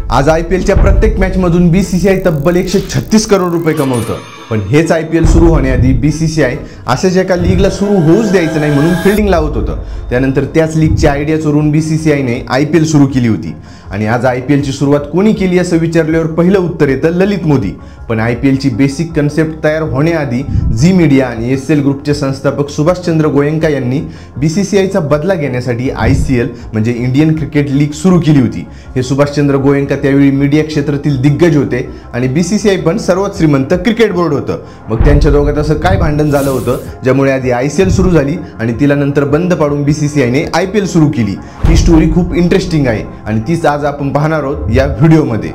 आज IPLच्या प्रत्येक मॅचमधून BCCI तब्बल 136 करोड रुपये कमवतं। पण हेच IPL सुरू होण्याआधी BCCI अशाच एका लीगला सुरू होऊच द्यायचं नाही म्हणून फिल्डिंग लावत होतं। त्यानंतर त्याच लीगची आयडिया चोरून BCCIने IPL सुरू केली होती आणि आज IPLची सुरुवात कोणी केली असं विचारल्यावर पहिलं उत्तर येतं ललित मोदी। पण IPLची बेसिक कन्सेप्ट तयार होण्याआधी झी मीडिया आणि SL ग्रुपचे संस्थापक सुभाषचंद्र गोयंका यांनी BCCIचा बदला घेण्यासाठी ICL म्हणजे इंडियन क्रिकेट लीग सुरू केली होती। हे सुभाषचंद्र गोयंका त्यावेळी मीडिया क्षेत्रातील दिग्गज होते आणि BCCI पण सर्वात श्रीमंत क्रिकेट बोर्ड होतं। मग त्यांच्या दोघात असं काय भांडण झालं होतं ज्यामुळे आधी ICL सुरू झाली आणि तिला नंतर बंद पाडून BCCIने IPL सुरू केली। ही स्टोरी खूप इंटरेस्टिंग आहे आणि तीच आज आपण पाहणार आहोत या व्हिडिओमध्ये।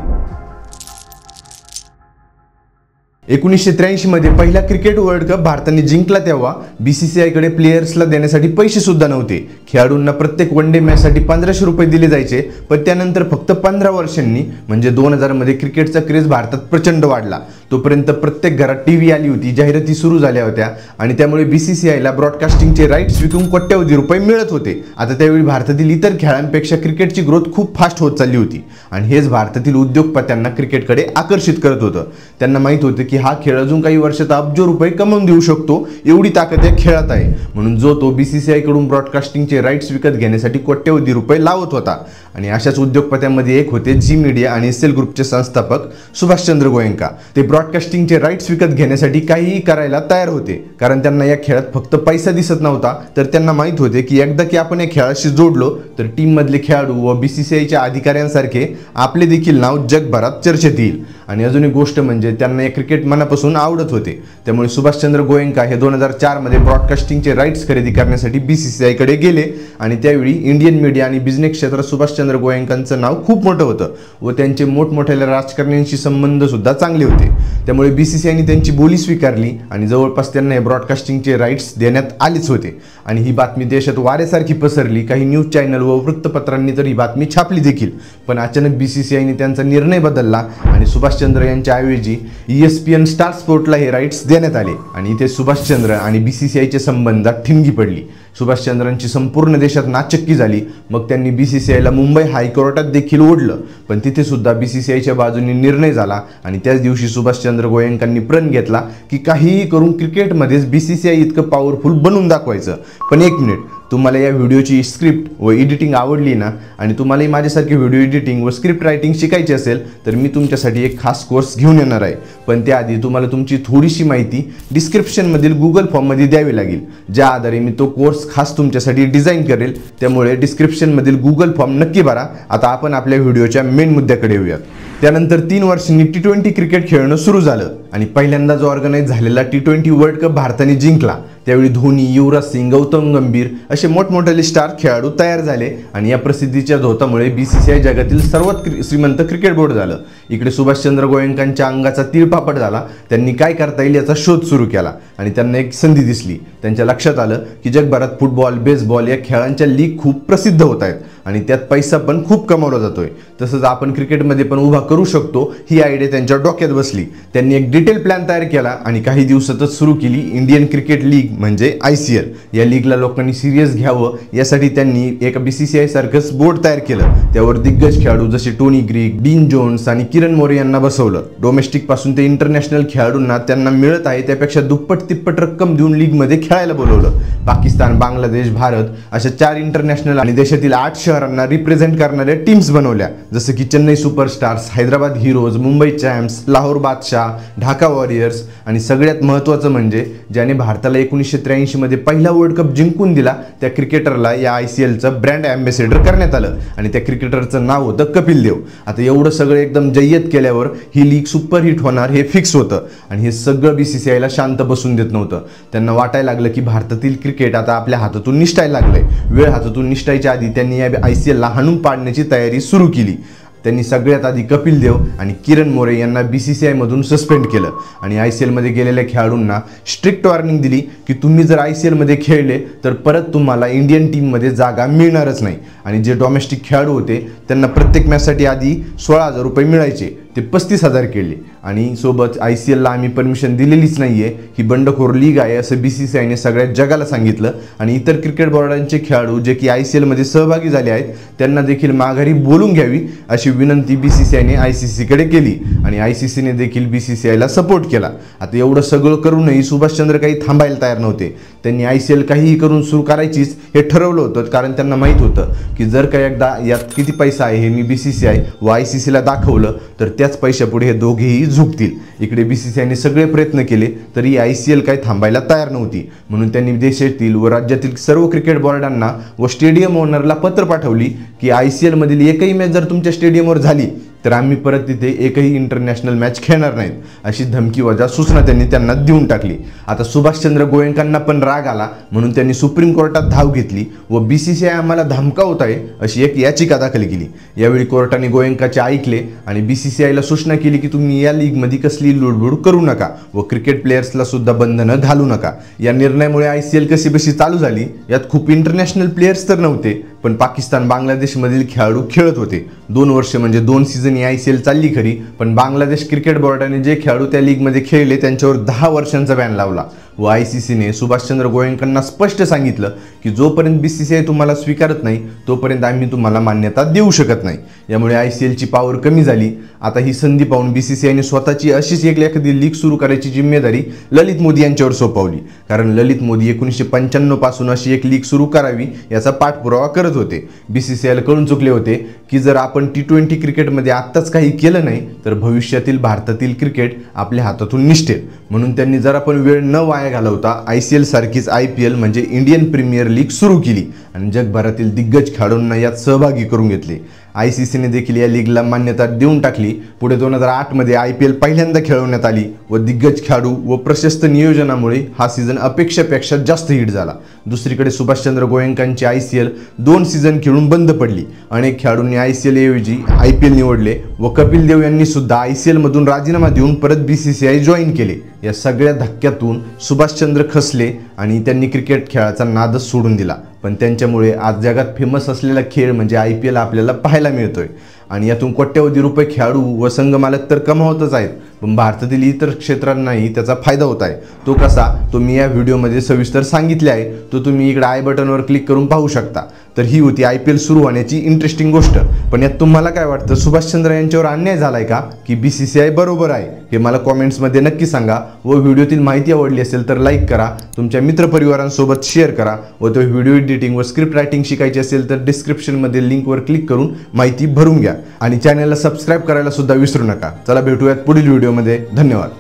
1983 मध्ये पहिला क्रिकेट वर्ल्ड कप भारताने जिंकला तेव्हा BCCI कडे प्लेयर्सला देण्यासाठी पैसे सुद्धा नव्हते। खेळाडूंना प्रत्येक वनडे मॅचसाठी 1500 रुपये दिले जायचे, पण त्यानंतर फक्त 15 वर्षांनी म्हणजे 2000 मध्ये क्रिकेटचा क्रेज भारतात प्रचंड वाढला। तोपर्यंत प्रत्येक घरात टीव्ही आली होती, जाहिराती सुरू झाल्या होत्या आणि त्यामुळे BCCIला ब्रॉडकास्टिंगचे राईट्स विकून कोट्यवधी रुपये मिळत होते। आता त्यावेळी भारतातील इतर खेळांपेक्षा क्रिकेटची ग्रोथ खूप फास्ट होत चालली होती आणि हेच भारतातील उद्योगपत्यांना क्रिकेटकडे आकर्षित करत होतं। त्यांना माहित होतं की हा खेळ अजून काही वर्षात अब्जो रुपये कमवून देऊ शकतो, एवढी ताकद या खेळात आहे। म्हणून जो तो BCCI कडून ब्रॉडकास्टिंगचे राईट्स विकत घेण्यासाठी कोट्यवधी रुपये लावत होता आणि अशाच उद्योगपत्यांमध्ये एक होते झी मीडिया आणि SL ग्रुपचे संस्थापक सुभाषचंद्र गोयंका। ते ब्रॉडकास्टिंगचे राईट्स विकत घेण्यासाठी काहीही करायला तयार होते, कारण त्यांना या खेळात फक्त पैसा दिसत नव्हता, तर त्यांना माहित होते की एकदा की आपण या खेळाशी जोडलो तर टीम मधले खेळाडू व BCCIच्या अधिकाऱ्यांसारखे आपले देखील नाव जगभरात चर्चेत येईल। आणि अजून एक गोष्ट म्हणजे त्यांना या क्रिकेट मनापासून आवडत होते। त्यामुळे सुभाषचंद्र गोयंका हे 2004 मध्ये ब्रॉडकास्टिंगचे राईट्स खरेदी करण्यासाठी BCCI कडे गेले आणि त्यावेळी इंडियन मीडिया आणि बिझनेस क्षेत्रात सुभाषचंद्र गोयंकांचं नाव खूप मोठं होतं व त्यांचे मोठमोठ्या राजकारण्यांशी संबंध सुद्धा चांगले होते। त्यामुळे BCCIने त्यांची बोली स्वीकारली आणि जवळपास त्यांना हे ब्रॉडकास्टिंगचे राईट्स देण्यात आलेच होते आणि ही बातमी देशात वाऱ्यासारखी पसरली। काही न्यूज चॅनल व वृत्तपत्रांनी तर ही बातमी छापली देखील। पण अचानक BCCIने त्यांचा निर्णय बदलला आणि सुभाषचंद्र यांच्या ऐवजी ESPN स्टार स्पोर्टला हे राईट्स देण्यात आले आणि इथे सुभाषचंद्र आणि BCCIचे संबंधात ठिणगी पडली। सुभाषचंद्रांची संपूर्ण देशात नाचक्की झाली। मग त्यांनी BCCIला मुंबई हायकोर्टात देखील ओढलं, पण तिथे सुद्धा BCCIच्या बाजूने निर्णय झाला आणि त्याच दिवशी सुभाषचंद्र गोयंकांनी प्रण घेतला की काहीही करून क्रिकेटमध्येच BCCI इतकं पॉवरफुल बनवून दाखवायचं। पण एक मिनिट, तुम्हाला या व्हिडिओची स्क्रिप्ट व एडिटिंग आवडली ना आणि तुम्हालाही माझ्यासारखे व्हिडिओ एडिटिंग व स्क्रिप्ट रायटिंग शिकायची असेल तर मी तुमच्यासाठी एक खास कोर्स घेऊन येणार आहे। पण त्याआधी तुम्हाला तुमची थोडीशी माहिती डिस्क्रिप्शनमधील गुगल फॉर्ममध्ये द्यावी लागेल, ज्या आधारे मी तो कोर्स खास तुमच्यासाठी डिझाईन करेल। त्यामुळे डिस्क्रिप्शनमधील गुगल फॉर्म नक्की भरा। आता आपण आपल्या व्हिडिओच्या मेन मुद्द्याकडे येऊयात। त्यानंतर 3 वर्षांनी T20 क्रिकेट खेळणं सुरू झालं आणि पहिल्यांदा जो ऑर्गनाइज झालेला T20 वर्ल्ड कप भारताने जिंकला। त्यावेळी धोनी, युवराज सिंग, गौतम गंभीर असे मोठमोठे स्टार खेळाडू तयार झाले आणि या प्रसिद्धीच्या झोतामुळे BCCI जगातील सर्वात श्रीमंत क्रिकेट बोर्ड झालं। इकडे सुभाषचंद्र गोयंकांच्या अंगाचा तिळपापड झाला। त्यांनी काय करता येईल याचा शोध सुरू केला आणि त्यांना एक संधी दिसली। त्यांच्या लक्षात आलं की जगभरात फुटबॉल, बेसबॉल या खेळांच्या लीग खूप प्रसिद्ध होत आहेत आणि त्यात पैसा पण खूप कमावला जातोय, तसंच आपण क्रिकेटमध्ये पण उभा करू शकतो। ही आयडिया त्यांच्या डोक्यात बसली। त्यांनी एक डिटेल प्लॅन तयार केला आणि काही दिवसातच सुरू केली इंडियन क्रिकेट लीग म्हणजे ICL। या लीगला लोकांनी सिरियस घ्यावं यासाठी त्यांनी एक BCCI सारखंच बोर्ड तयार केलं। त्यावर दिग्गज खेळाडू जसे टोनी ग्रीक, डीन जोन्स आणि किरण मोरे यांना बसवलं। डोमेस्टिक पासून ते इंटरनॅशनल खेळाडूंना त्यांना मिळत आहे त्यापेक्षा दुप्पट तिप्पट रक्कम देऊन लीगमध्ये खेळायला बोलवलं। पाकिस्तान, बांगलादेश, भारत अशा 4 इंटरनॅशनल आणि देशातील 8 शहरांना रिप्रेझेंट करणाऱ्या टीम्स बनवल्या, जसं की Chennai superstars, Hyderabad heroes, Mumbai champs, Lahore बादशाह, ढाका वॉरियर्स आणि सगळ्यात महत्त्वाचं म्हणजे ज्याने भारताला 1983 मध्ये पहिला वर्ल्ड कप जिंकून दिला त्या क्रिकेटरला या ICLचं ब्रँड ॲम्बॅसेडर करण्यात आलं आणि त्या क्रिकेटरचं नाव होतं कपिल देव। आता एवढं सगळं एकदम जय्यत केल्यावर ही लीग सुपरहिट होणार हे फिक्स होतं आणि हे सगळं BCCIला शांत बसून देत नव्हतं। त्यांना वाटायला लागलं की भारतातील क्रिकेट आता आपल्या हातातून निसटायला लागलंय। वेळ हातातून निसटायच्या आधी त्यांनी या ICLला हाणून पाडण्याची तयारी सुरू केली। त्यांनी सगळ्यात आधी कपिल देव आणि किरण मोरे यांना BCCI मधून सस्पेंड केलं आणि ICL मध्ये गेलेल्या खेळाडूंना स्ट्रिक्ट वॉर्निंग दिली की तुम्ही जर ICL मध्ये खेळले तर परत तुम्हाला इंडियन टीममध्ये जागा मिळणारच नाही। आणि जे डोमेस्टिक खेळाडू होते त्यांना प्रत्येक मॅचसाठी आधी 16,000 रुपये मिळायचे, ते 35,000 केले आणि सोबत ICLला आम्ही परमिशन दिलेलीच नाहीये, ही बंडखोर लीग आहे असं BCCIने सगळ्या जगाला सांगितलं आणि इतर क्रिकेट बोर्डांचे खेळाडू जे की ICLमध्ये सहभागी झाले आहेत त्यांना देखील माघारी बोलून घ्यावी अशी विनंती BCCIने ICCकडे केली आणि ICCने देखील BCCIला सपोर्ट केला। आता एवढं सगळं करूनही सुभाषचंद्र काही थांबायला तयार नव्हते। त्यांनी ICL काहीही करून सुरू करायचीच हे ठरवलं होतं, कारण त्यांना माहीत होतं की जर का एकदा यात किती पैसा आहे हे मी BCCI व ICCला दाखवलं तर त्याच पैशापुढे हे दोघेही झुकतील। इकडे BCCIने सगळे प्रयत्न केले तरी ICL काही थांबायला तयार नव्हती, म्हणून त्यांनी देशातील व राज्यातील सर्व क्रिकेट बोर्डांना व स्टेडियम ओनरला पत्र पाठवली की ICL मधील एकही मॅच जर तुमच्या स्टेडियमवर झाली तर आम्ही परत तिथे एकही इंटरनॅशनल मॅच खेळणार नाहीत अशी धमकी वजा सूचना त्यांनी त्यांना देऊन टाकली। आता सुभाषचंद्र गोयंकांना पण राग आला, म्हणून त्यांनी सुप्रीम कोर्टात धाव घेतली व BCCI आम्हाला धमकावत आहे अशी एक याचिका दाखल केली। यावेळी कोर्टाने गोयंकाचे ऐकले आणि BCCIला सूचना केली की तुम्ही या लीगमध्ये कसली लुडबुड करू नका व क्रिकेट प्लेयर्सला सुद्धा बंधनं घालू नका। या निर्णयामुळे ICL कशी बशी चालू झाली। यात खूप इंटरनॅशनल प्लेयर्स तर नव्हते, पण पाकिस्तान बांगलादेशमधील खेळाडू खेळत होते। 2 वर्ष म्हणजे 2 सीझन ICL चालली खरी, पण बांगलादेश क्रिकेट बोर्डाने जे खेळाडू त्या लीगमध्ये खेळले त्यांच्यावर 10 वर्षांचा बॅन लावला व ICCने सुभाषचंद्र गोयंकांना स्पष्ट सांगितलं की जोपर्यंत BCCI तुम्हाला स्वीकारत नाही तोपर्यंत आम्ही तुम्हाला मान्यता देऊ शकत नाही। यामुळे ICLची पॉवर कमी झाली। आता ही संधी पाहून BCCIने स्वतःची अशीच एक एखादी लीग सुरू करायची जिम्मेदारी ललित मोदी यांच्यावर सोपवली, कारण ललित मोदी 1995 पासून अशी एक लीग सुरू करावी याचा पाठपुरावा करत होते। BCCIला कळून चुकले होते की जर आपण T20 क्रिकेटमध्ये आत्ताच काही केलं नाही तर भविष्यातील भारतातील क्रिकेट आपल्या हातातून निसटेल, म्हणून त्यांनी जर आपण वेळ न वाया घालवता ICL सारखीच IPL म्हणजे इंडियन प्रीमियर लीग सुरू केली आणि जगभरातील दिग्गज खेळाडूंना यात सहभागी करून घेतले। ICCने देखील या लीगला मान्यता देऊन टाकली। पुढे 2008 मध्ये IPL पहिल्यांदा खेळवण्यात आली व दिग्गज खेळाडू व प्रशस्त नियोजनामुळे हा सीझन अपेक्षेपेक्षा जास्त हिट झाला। दुसरीकडे सुभाषचंद्र गोयंकांची ICL 2 सीझन खेळून बंद पडली। अनेक खेळाडूंनी ICL ऐवजी IPL निवडले व कपिल देव यांनी सुद्धा ICL मधून राजीनामा देऊन परत BCCI जॉईन केले। या सगळ्या धक्क्यातून सुभाषचंद्र खसले आणि त्यांनी क्रिकेट खेळाचा नादच सोडून दिला, पण त्यांच्यामुळे आज जगात फेमस असलेला खेळ म्हणजे IPL आपल्याला पाहायला मिळतोय आणि यातून कोट्यवधी रुपये खेळाडू व संघ मालक तर कमावतच आहेत, पण भारतातील इतर क्षेत्रांनाही त्याचा फायदा होत आहे। तो कसा, तो मी या व्हिडिओमध्ये सविस्तर सांगितले आहे, तो तुम्ही इकडे आय बटनवर क्लिक करून पाहू शकता। तर ही होती IPL सुरू होण्याची इंटरेस्टिंग गोष्ट। पण यात तुम्हाला काय वाटतं, सुभाषचंद्र यांच्यावर अन्याय झालाय का की BCCI बरोबर आहे? हे मला कॉमेंट्समध्ये नक्की सांगा व व्हिडिओतील माहिती आवडली असेल तर लाईक करा, तुमच्या मित्रपरिवारांसोबत शेअर करा व तो व्हिडिओ एडिटिंग व स्क्रिप्ट रायटिंग शिकायची असेल तर डिस्क्रिप्शनमध्ये लिंकवर क्लिक करून माहिती भरून घ्या आणि चॅनलला सबस्क्राईब करायला सुद्धा विसरू नका। चला भेटूयात पुढील व्हिडिओमध्ये। धन्यवाद।